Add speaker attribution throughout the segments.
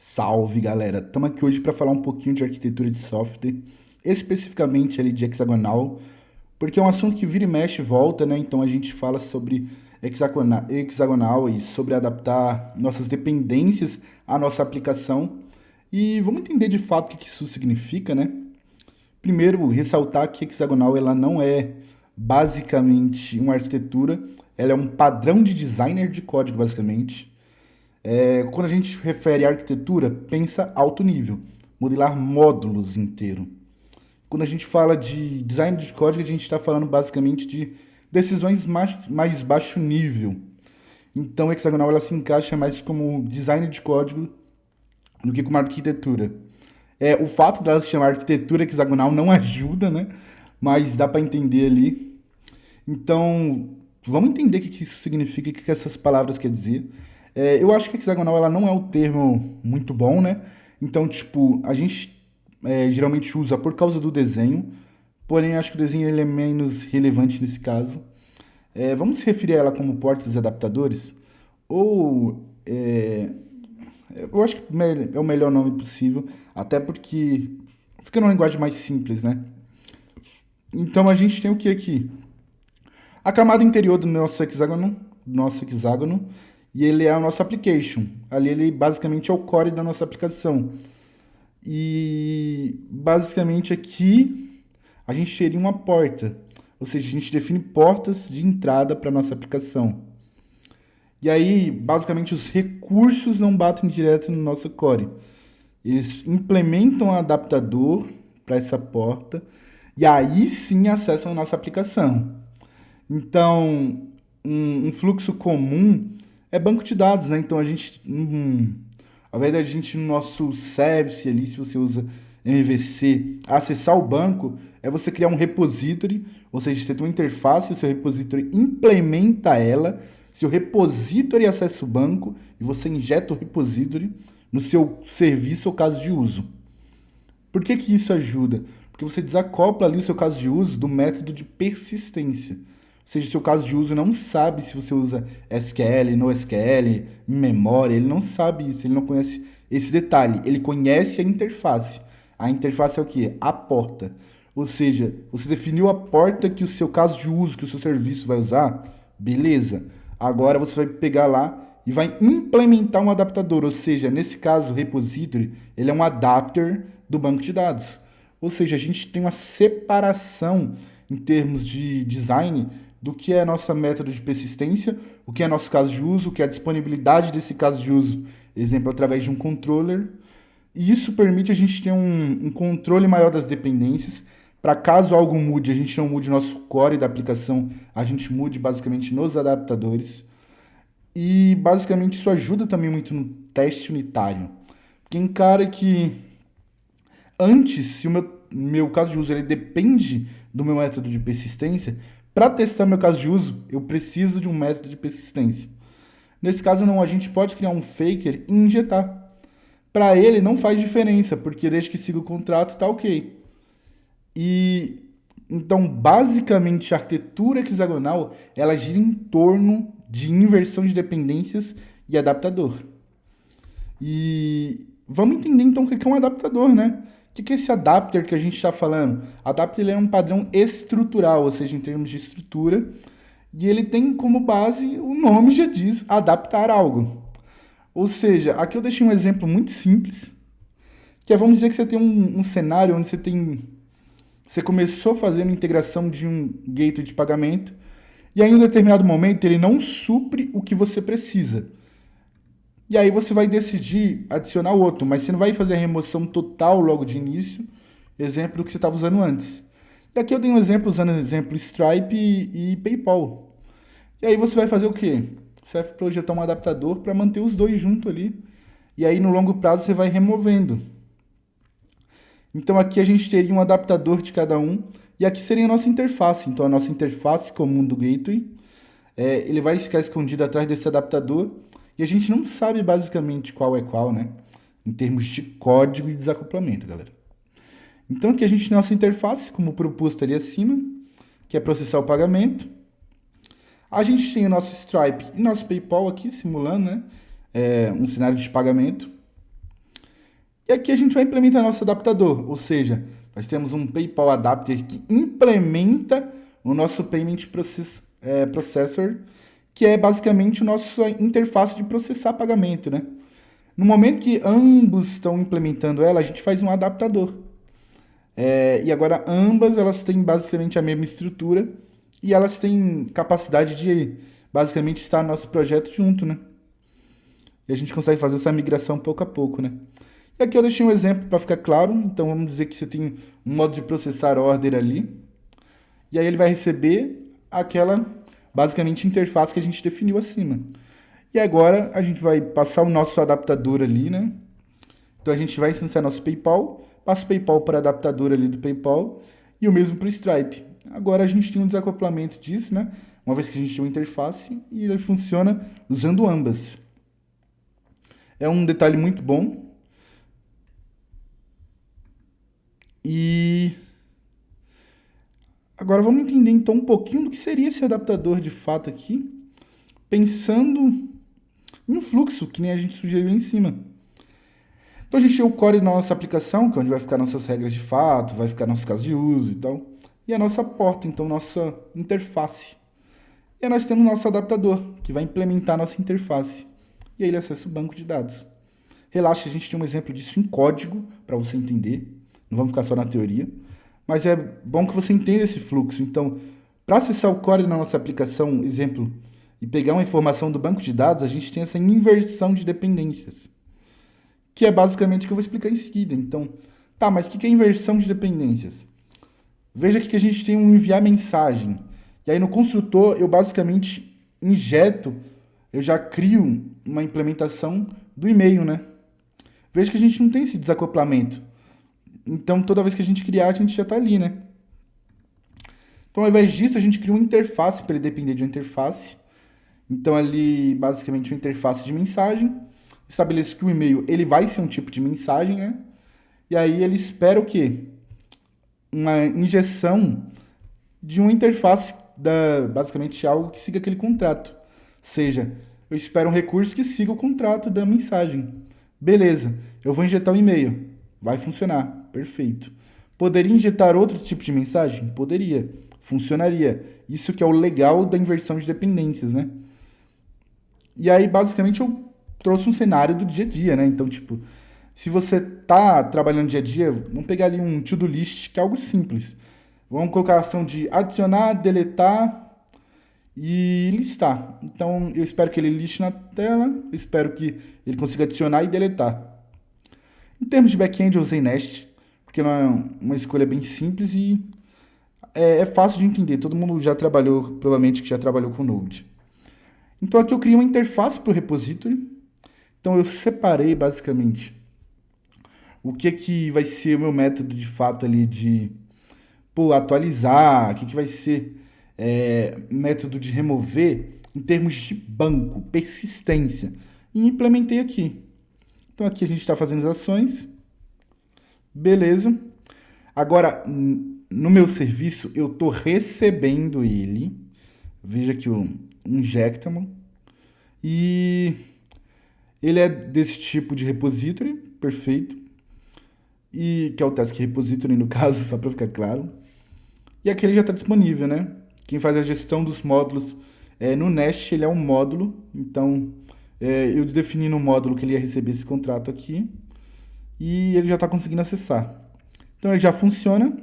Speaker 1: Salve, galera! Estamos aqui hoje para falar um pouquinho de arquitetura de software, especificamente ali de hexagonal, porque é um assunto que vira e mexe e volta, né? Então a gente fala sobre hexagonal e sobre adaptar nossas dependências à nossa aplicação. E vamos entender de fato o que isso significa, né? Primeiro, ressaltar que hexagonal ela não é basicamente uma arquitetura, ela é um padrão de designer de código, basicamente. Quando a gente refere à arquitetura, pensa alto nível, modelar módulos inteiro. Quando a gente fala de design de código, a gente está falando basicamente de decisões mais baixo nível. Então, o hexagonal ela se encaixa mais como design de código do que como arquitetura. O fato dela se chamar arquitetura hexagonal não ajuda, né? Mas dá para entender ali. Então, vamos entender o que isso significa, o que essas palavras quer dizer. Eu acho que hexagonal ela não é um termo muito bom, né? Então, tipo, a gente geralmente usa por causa do desenho, porém acho que o desenho ele é menos relevante nesse caso. Vamos se referir a ela como portas e adaptadores? Ou eu acho que é o melhor nome possível, até porque fica numa linguagem mais simples, né? Então a gente tem o que aqui? A camada interior do nosso hexágono, e ele é o nosso application. Ali ele basicamente é o core da nossa aplicação. E basicamente aqui a gente teria uma porta, ou seja, a gente define portas de entrada para nossa aplicação. E aí, basicamente, os recursos não batem direto no nosso core. Eles implementam um adaptador para essa porta e aí sim acessam a nossa aplicação. Então, um fluxo comum é banco de dados, né? Então, ao invés da gente no nosso service ali, se você usa MVC, acessar o banco, é você criar um repository, ou seja, você tem uma interface, o seu repository implementa ela, seu repository acessa o banco e você injeta o repository no seu serviço ou caso de uso. Por que isso ajuda? Porque você desacopla ali o seu caso de uso do método de persistência. Ou seja, seu caso de uso não sabe se você usa SQL, NoSQL, memória, ele não sabe isso, ele não conhece esse detalhe. Ele conhece a interface. A interface é o quê? A porta. Ou seja, você definiu a porta que o seu caso de uso, que o seu serviço vai usar, beleza. Agora você vai pegar lá e vai implementar um adaptador. Ou seja, nesse caso, o repository, ele é um adapter do banco de dados. Ou seja, a gente tem uma separação em termos de design do que é a nossa método de persistência, o que é nosso caso de uso, o que é a disponibilidade desse caso de uso, exemplo, através de um controller. E isso permite a gente ter um controle maior das dependências, para caso algo mude, a gente não mude nosso core da aplicação, a gente mude basicamente nos adaptadores. E basicamente isso ajuda também muito no teste unitário. Porque encara que antes, se o meu caso de uso ele depende do meu método de persistência, para testar meu caso de uso, eu preciso de um método de persistência. Nesse caso, não, a gente pode criar um faker e injetar. Para ele não faz diferença, porque desde que siga o contrato, tá ok. E então, basicamente, a arquitetura hexagonal ela gira em torno de inversão de dependências e adaptador. E vamos entender então o que é um adaptador, né? O que é esse adapter que a gente está falando? Adapter ele é um padrão estrutural, ou seja, em termos de estrutura, e ele tem como base, o nome já diz, adaptar algo. Ou seja, aqui eu deixei um exemplo muito simples, que é, vamos dizer que você tem um cenário onde você começou fazendo integração de um gateway de pagamento, e aí em um determinado momento ele não supre o que você precisa. E aí você vai decidir adicionar outro, mas você não vai fazer a remoção total logo de início, exemplo do que você estava usando antes. E aqui eu dei um exemplo usando exemplo Stripe e PayPal. E aí você vai fazer o quê? Você vai projetar um adaptador para manter os dois juntos ali. E aí no longo prazo você vai removendo. Então aqui a gente teria um adaptador de cada um. E aqui seria a nossa interface. Então a nossa interface comum do gateway, ele vai ficar escondido atrás desse adaptador. E a gente não sabe basicamente qual é qual, né? Em termos de código e desacoplamento, galera. Então aqui a gente tem nossa interface, como proposto ali acima, que é processar o pagamento. A gente tem o nosso Stripe e nosso PayPal aqui, simulando, né? Um cenário de pagamento. E aqui a gente vai implementar nosso adaptador, ou seja, nós temos um PayPal Adapter que implementa o nosso Processor, que é basicamente a nossa interface de processar pagamento, né? No momento que ambos estão implementando ela, a gente faz um adaptador. E agora ambas elas têm basicamente a mesma estrutura e elas têm capacidade de basicamente estar no nosso projeto junto, né? E a gente consegue fazer essa migração pouco a pouco, né? E aqui eu deixei um exemplo para ficar claro. Então vamos dizer que você tem um modo de processar order ali. E aí ele vai receber aquela basicamente interface que a gente definiu acima. E agora a gente vai passar o nosso adaptador ali, né? Então a gente vai instanciar nosso PayPal, passa o PayPal para o adaptador ali do PayPal e o mesmo para o Stripe. Agora a gente tem um desacoplamento disso, né? Uma vez que a gente tem uma interface e ele funciona usando ambas. É um detalhe muito bom. E agora vamos entender então um pouquinho do que seria esse adaptador de fato aqui, pensando em um fluxo, que nem a gente sugeriu ali em cima. Então a gente tem o core da nossa aplicação, que é onde vai ficar nossas regras de fato, vai ficar nossos casos de uso e tal. E a nossa porta, então nossa interface. E aí nós temos nosso adaptador, que vai implementar nossa interface. E aí ele acessa o banco de dados. Relaxa, a gente tem um exemplo disso em código, para você entender. Não vamos ficar só na teoria. Mas é bom que você entenda esse fluxo. Então, para acessar o core na nossa aplicação, exemplo, e pegar uma informação do banco de dados, a gente tem essa inversão de dependências, que é basicamente o que eu vou explicar em seguida. Então, tá, mas o que é inversão de dependências? Veja aqui que a gente tem um enviar mensagem. E aí no construtor eu basicamente injeto, eu já crio uma implementação do e-mail, né? Veja que a gente não tem esse desacoplamento. Então toda vez que a gente criar, a gente já está ali, né? Então ao invés disso, a gente cria uma interface para ele depender de uma interface. Então ali, basicamente, uma interface de mensagem. Estabeleço que o e-mail ele vai ser um tipo de mensagem, né? E aí ele espera o quê? Uma injeção de uma interface basicamente algo que siga aquele contrato. Ou seja, eu espero um recurso que siga o contrato da mensagem. Beleza, eu vou injetar um e-mail. Vai funcionar, perfeito. Poderia injetar outro tipo de mensagem? Poderia, funcionaria. Isso que é o legal da inversão de dependências, né? E aí, basicamente, eu trouxe um cenário do dia a dia, né? Então, tipo, se você tá trabalhando dia a dia, vamos pegar ali um to-do list, que é algo simples. Vamos colocar a ação de adicionar, deletar e listar. Então, eu espero que ele liste na tela, eu espero que ele consiga adicionar e deletar. Em termos de back-end, eu usei Nest, porque não é uma escolha bem simples e é fácil de entender. Todo mundo já trabalhou, provavelmente que já trabalhou com Node. Então, aqui eu criei uma interface para o repository. Então, eu separei basicamente o que vai ser o meu método de fato ali de atualizar, o que vai ser método de remover em termos de banco, persistência. E implementei aqui. Então aqui a gente está fazendo as ações. Beleza. Agora, no meu serviço, eu estou recebendo ele. Veja aqui o Injectable. E ele é desse tipo de repository, perfeito. E que é o Task Repository, no caso, só para ficar claro. E aqui ele já está disponível, né? Quem faz a gestão dos módulos no Nest, ele é um módulo. Então, eu defini no módulo que ele ia receber esse contrato aqui. E ele já está conseguindo acessar. Então, ele já funciona.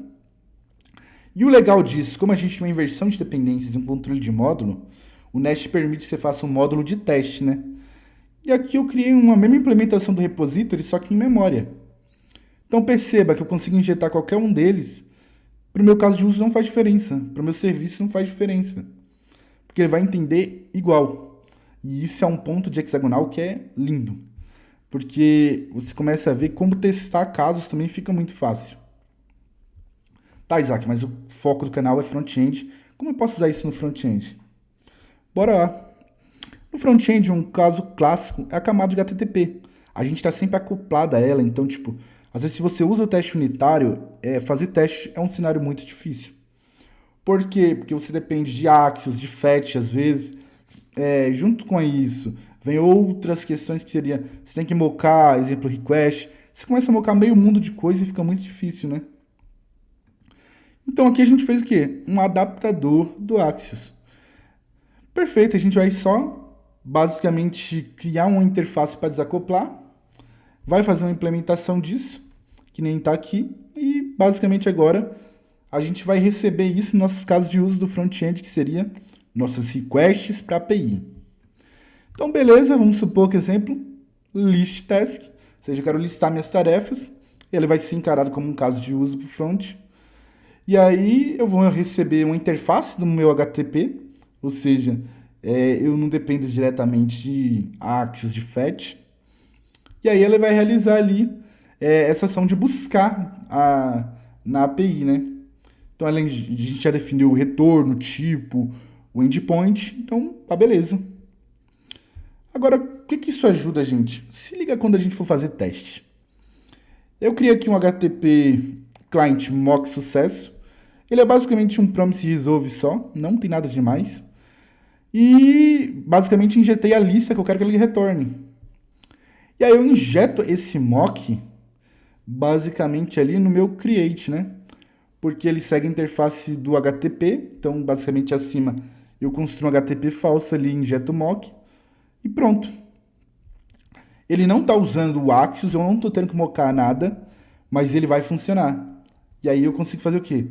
Speaker 1: E o legal disso, como a gente tem uma inversão de dependências e um controle de módulo, o Nest permite que você faça um módulo de teste, né? E aqui eu criei uma mesma implementação do repository, só que em memória. Então, perceba que eu consigo injetar qualquer um deles. Para o meu caso de uso não faz diferença. Para o meu serviço não faz diferença. Porque ele vai entender igual. E isso é um ponto de hexagonal que é lindo. Porque você começa a ver como testar casos também fica muito fácil. Tá, Isaac, mas o foco do canal é front-end. Como eu posso usar isso no front-end? Bora lá. No front-end, um caso clássico é a camada de HTTP. A gente está sempre acoplado a ela, então, tipo, às vezes se você usa o teste unitário, fazer teste é um cenário muito difícil. Por quê? Porque você depende de Axios, de Fetch, às vezes. Junto com isso, vem outras questões que seria, você tem que mocar, exemplo, request, você começa a mocar meio mundo de coisa e fica muito difícil, né? Então aqui a gente fez o quê? Um adaptador do Axios. Perfeito, a gente vai só basicamente criar uma interface para desacoplar, vai fazer uma implementação disso, que nem está aqui, e basicamente agora a gente vai receber isso nos nossos casos de uso do front-end, que seria nossas requests para a API. Então, beleza, vamos supor que, exemplo, list task, ou seja, eu quero listar minhas tarefas, ele vai ser encarado como um caso de uso para o front. E aí eu vou receber uma interface do meu HTTP, ou seja, eu não dependo diretamente de Axios, de fetch. E aí ele vai realizar ali essa ação de buscar na API, né? Então, além de a gente já definiu o retorno, o tipo, o endpoint, então tá beleza. Agora, o que isso ajuda a gente? Se liga quando a gente for fazer teste. Eu criei aqui um HTTP client mock sucesso. Ele é basicamente um promise resolve só, não tem nada demais. E basicamente injetei a lista que eu quero que ele retorne. E aí eu injeto esse mock basicamente ali no meu create, né? Porque ele segue a interface do HTTP, então basicamente acima eu construo um HTTP falso ali, injeto o mock e pronto. Ele não está usando o Axios, eu não estou tendo que mocar nada, mas ele vai funcionar. E aí eu consigo fazer o quê?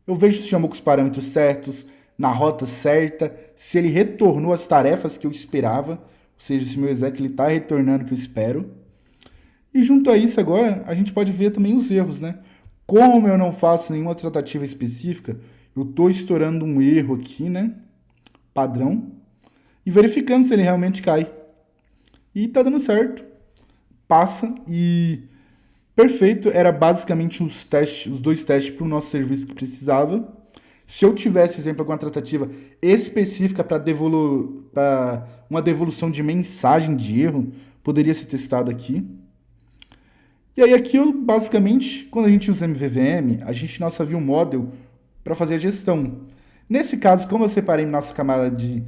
Speaker 1: Eu vejo se chamou com os parâmetros certos, na rota certa, se ele retornou as tarefas que eu esperava, ou seja, se meu exec está retornando o que eu espero. E junto a isso agora, a gente pode ver também os erros, né? Como eu não faço nenhuma tratativa específica, eu estou estourando um erro aqui, né? Padrão. E verificando se ele realmente cai. E tá dando certo. Passa e... Perfeito, era basicamente os dois testes para o nosso serviço que precisava. Se eu tivesse, exemplo, alguma tratativa específica para uma devolução de mensagem de erro, poderia ser testado aqui. E aí aqui, basicamente, quando a gente usa MVVM, a gente nossa view model para fazer a gestão. Nesse caso, como eu separei nossa camada de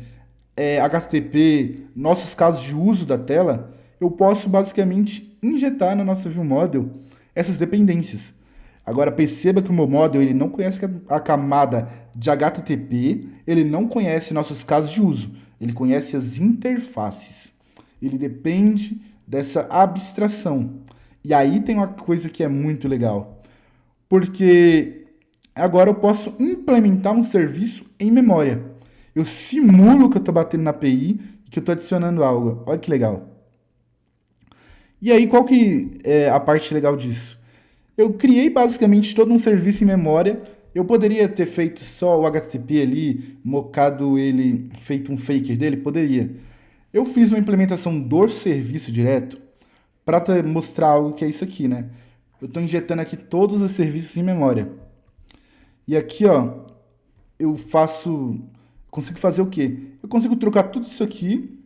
Speaker 1: HTTP, nossos casos de uso da tela, eu posso basicamente injetar na nossa view model essas dependências. Agora perceba que o meu model ele não conhece a camada de HTTP, ele não conhece nossos casos de uso, ele conhece as interfaces. Ele depende dessa abstração. E aí tem uma coisa que é muito legal, porque agora eu posso implementar um serviço em memória. Eu simulo que eu estou batendo na API e que eu estou adicionando algo. Olha que legal. E aí, qual que é a parte legal disso? Eu criei basicamente todo um serviço em memória. Eu poderia ter feito só o HTTP ali, mocado ele, feito um faker dele? Poderia. Eu fiz uma implementação do serviço direto para mostrar algo que é isso aqui, né? Eu estou injetando aqui todos os serviços em memória. E aqui, ó, eu consigo fazer o quê? Eu consigo trocar tudo isso aqui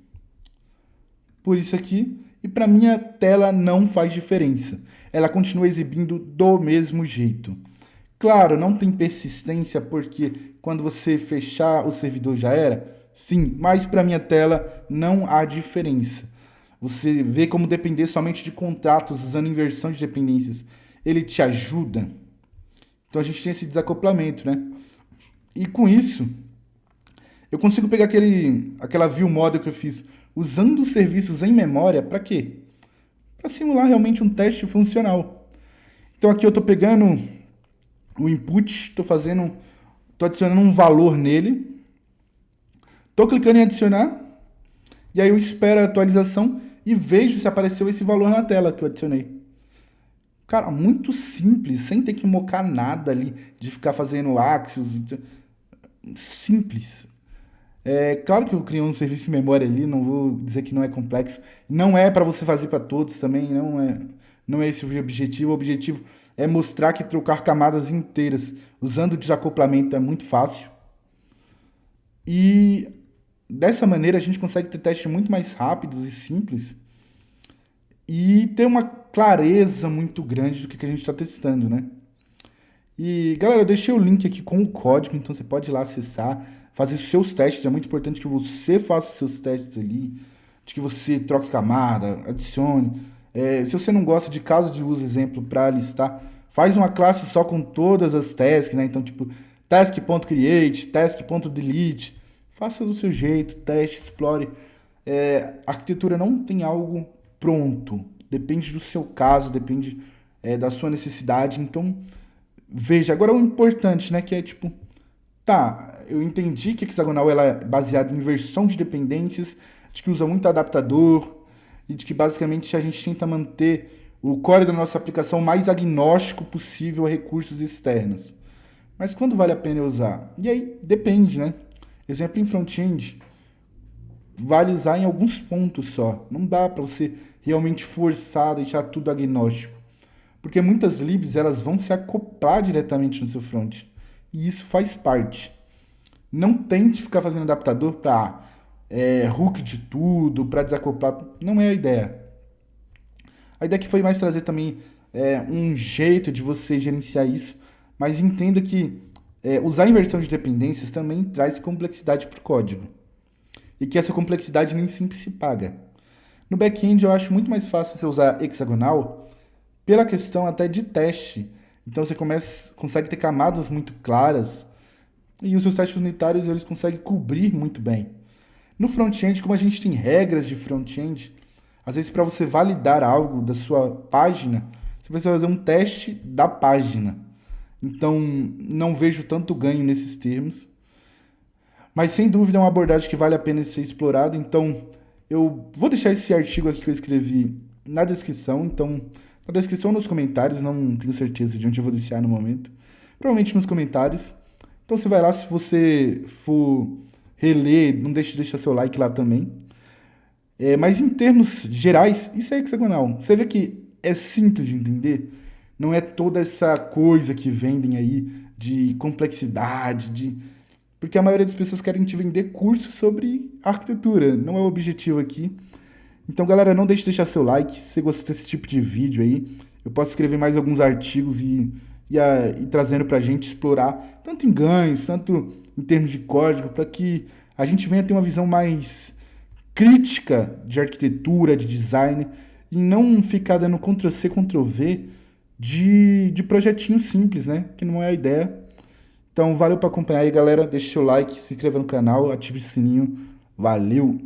Speaker 1: por isso aqui e para minha tela não faz diferença. Ela continua exibindo do mesmo jeito. Claro, não tem persistência porque quando você fechar o servidor já era. Sim, mas para minha tela não há diferença. Você vê como depender somente de contratos usando inversão de dependências. Ele te ajuda. Então a gente tem esse desacoplamento, né? E com isso, eu consigo pegar aquela view model que eu fiz usando os serviços em memória, para quê? Para simular realmente um teste funcional. Então aqui eu estou pegando o input, estou adicionando um valor nele, estou clicando em adicionar, e aí eu espero a atualização e vejo se apareceu esse valor na tela que eu adicionei. Cara, muito simples, sem ter que mocar nada ali, de ficar fazendo Axios. Simples. Claro que eu criei um serviço em memória ali, não vou dizer que não é complexo. Não é para você fazer para todos também, não é esse o objetivo. O objetivo é mostrar que trocar camadas inteiras usando desacoplamento é muito fácil. E dessa maneira a gente consegue ter testes muito mais rápidos e simples e ter uma clareza muito grande do que a gente está testando, né? E galera, eu deixei o link aqui com o código, então você pode ir lá acessar, fazer os seus testes. É muito importante que você faça os seus testes ali, de que você troque camada, adicione. Se você não gosta de caso de uso, exemplo, para listar, faz uma classe só com todas as tasks, né? Então, tipo, task.create, task.delete, faça do seu jeito, teste, explore. A arquitetura não tem algo pronto, depende do seu caso, depende da sua necessidade. Então, veja. Agora, o importante, né, que é tipo, tá, eu entendi que a hexagonal ela é baseada em inversão de dependências, de que usa muito adaptador e de que basicamente a gente tenta manter o core da nossa aplicação mais agnóstico possível a recursos externos. Mas quando vale a pena usar? E aí depende, né? Exemplo em front-end, vale usar em alguns pontos só. Não dá para você realmente forçar, deixar tudo agnóstico. Porque muitas libs elas vão se acoplar diretamente no seu front. E isso faz parte. Não tente ficar fazendo adaptador para hook de tudo, para desacoplar. Não é a ideia. A ideia que foi mais trazer também um jeito de você gerenciar isso, mas entenda que usar inversão de dependências também traz complexidade para o código. E que essa complexidade nem sempre se paga. No back-end eu acho muito mais fácil você usar hexagonal pela questão até de teste. Então você consegue ter camadas muito claras e os seus testes unitários eles conseguem cobrir muito bem. No front-end, como a gente tem regras de front-end, às vezes para você validar algo da sua página, você precisa fazer um teste da página. Então não vejo tanto ganho nesses termos. Mas sem dúvida é uma abordagem que vale a pena ser explorada. Então eu vou deixar esse artigo aqui que eu escrevi na descrição. Então, na descrição ou nos comentários, não tenho certeza de onde eu vou deixar no momento. Provavelmente nos comentários. Então você vai lá, se você for reler, não deixe de deixar seu like lá também. Mas em termos gerais, isso é hexagonal. Você vê que é simples de entender. Não é toda essa coisa que vendem aí de complexidade, porque a maioria das pessoas querem te vender cursos sobre arquitetura. Não é o objetivo aqui. Então, galera, não deixe de deixar seu like. Se você gostou desse tipo de vídeo aí, eu posso escrever mais alguns artigos e trazendo para a gente explorar, tanto em ganhos, tanto em termos de código, para que a gente venha ter uma visão mais crítica de arquitetura, de design, e não ficar dando Ctrl+C, Ctrl+V de projetinho simples, né? Que não é a ideia. Então, valeu para acompanhar aí, galera. Deixe seu like, se inscreva no canal, ative o sininho. Valeu!